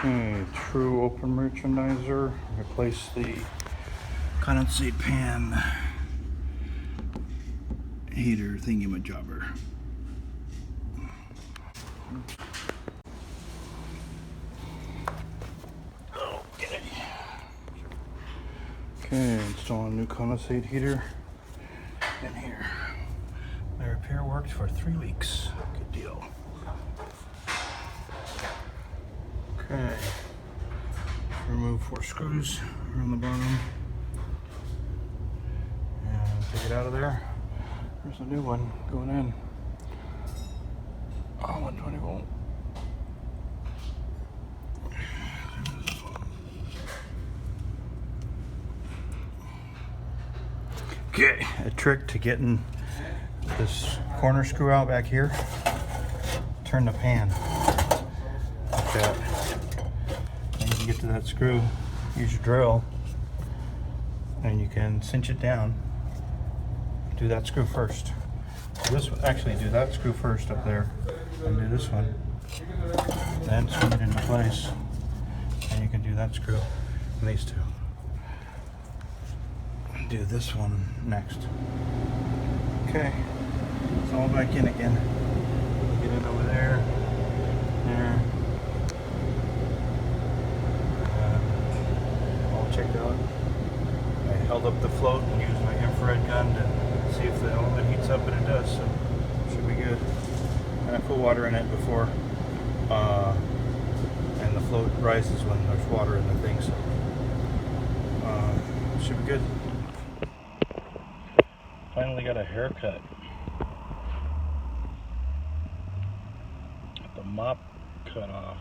Okay, true open merchandiser. Replace the condensate pan heater thingy-majobber. Okay, install a new condensate heater in here. My repair worked for 3 weeks. Good deal. Okay, remove 4 screws around the bottom and take it out of there. There's a new one going in. Oh, 120 volt. Okay, a trick to getting this corner screw out back here. Turn the pan like that. And you can get to that screw. Use your drill and you can cinch it down. Do that screw first. Actually do that screw first up there and do this one. Then swing it into place. And you can do that screw and these two. Do this one next. Okay, it's all back in again. Get it over there, there. All checked out. I held up the float and used my infrared gun to see if the element heats up, and it does, so should be good. And I put water in it before, and the float rises when there's water in the thing, so should be good. Finally got a haircut. Got the mop cut off.